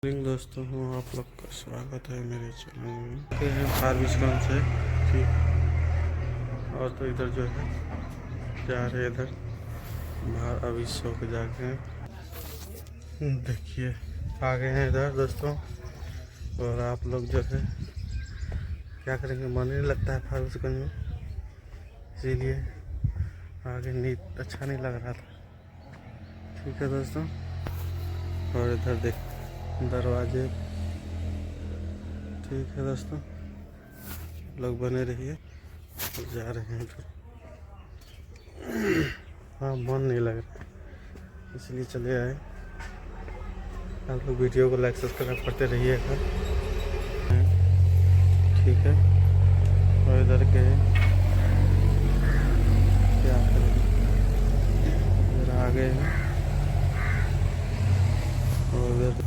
दोस्तों हूँ आप लोग का स्वागत है मेरे चैनल में। फारबिसगंज से ठीक और तो इधर जो है जा रहे इधर बाहर अभी सो के जाके देखिए आ गए हैं इधर दोस्तों। और आप लोग जो है क्या करेंगे, मन नहीं लगता है फारबिसगंज में, इसीलिए आगे नींद अच्छा नहीं लग रहा था। ठीक है दोस्तों, और इधर देख दरवाजे। ठीक है दोस्तों, लोग बने रहिए, जा रहे हैं फिर। हाँ मन नहीं लग रहा है इसलिए चले आए। आप लोग वीडियो को लाइक सब्सक्राइब करते रहिएगा। ठीक है, और इधर के क्या करें, इधर आ गए हैं और इधर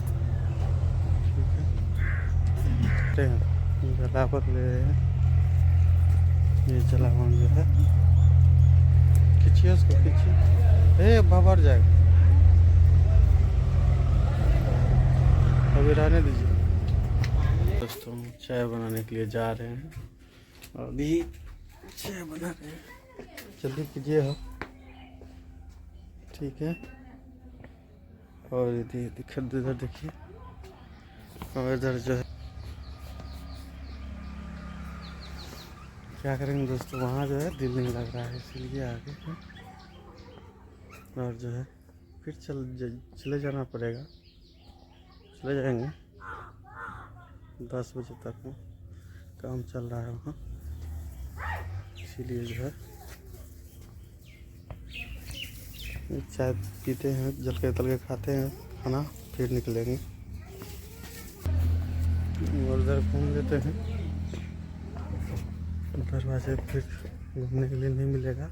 जलावन ले रहे हैं। ये जलावन जो है खींचिए, उसको खींचिए, बाबर जाएगा, अभी रहने दीजिए। दोस्तों चाय बनाने के लिए जा रहे हैं, अभी चाय बना रहे हैं, जल्दी कीजिए हो। ठीक है, और इधर देखिए, और इधर जो है क्या करेंगे दोस्तों, वहाँ जो है दिल नहीं लग रहा है इसीलिए आगे हैं। और जो है फिर चले जाना पड़ेगा, चले जाएंगे 10 बजे तक में, काम चल रहा है वहाँ, इसीलिए जो है चाय पीते हैं, जल के तल के खाते हैं खाना, फिर निकलेंगे और उधर घूम लेते हैं। दरवाजे फिर घूमने के लिए नहीं मिलेगा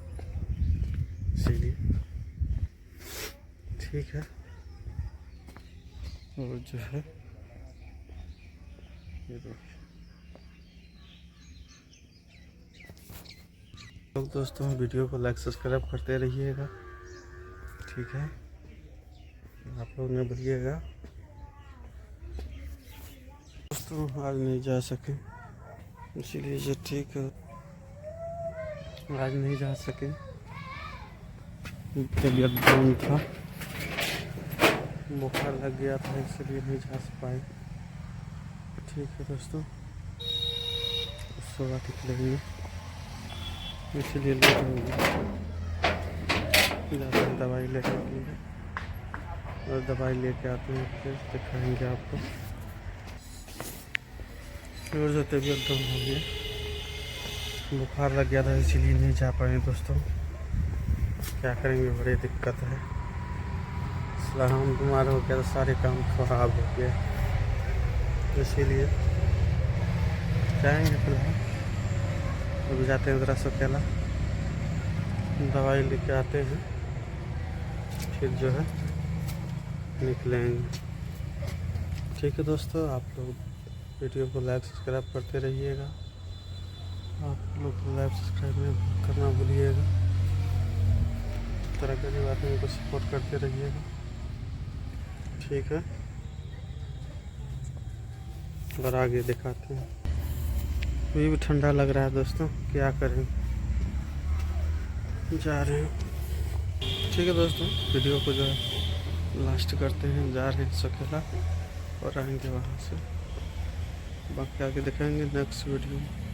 इसीलिए। ठीक है, और जो है ये लोग दोस्तों वीडियो को लाइक सब्सक्राइब करते रहिएगा। ठीक है, आप लोग ने बोलिएगा। दोस्तों आज नहीं जा सके इसीलिए जो ठीक है, आज नहीं जा सके, तबीयत डाउन था, बुखार लग गया था इसलिए नहीं जा पाए। ठीक है दोस्तों, सुबह निकलेंगे इसलिए लेट होंगे, जाते हैं दवाई लेने के लिए, और दवाई लेके आते हैं फिर दिखाएंगे आपको। और जो तबीयत डाउन हो गया, बुखार लग गया था इसीलिए नहीं जा पाए दोस्तों। क्या करेंगे, बड़ी दिक्कत है, हम बीमार हो गया तो सारे काम खराब हो गया, इसीलिए जाएंगे फिलहाल। अभी जाते हैं ज़रा सा अकेला, दवाई लेके आते हैं, फिर जो है निकलेंगे। ठीक है दोस्तों, आप लोग वीडियो को लाइक सब्सक्राइब करते रहिएगा, आप लोग लाइक सब्सक्राइब नहीं करना भूलिएगा। तरह की बातें को सपोर्ट करते रहिएगा। ठीक है, और आगे दिखाते हैं। अभी भी ठंडा लग रहा है दोस्तों, क्या करें, जा रहे हैं। ठीक है दोस्तों, वीडियो को जो है लास्ट करते हैं, जा रहे हैं सकेला और आएंगे वहाँ से, बाकी आगे दिखाएंगे नेक्स्ट वीडियो में।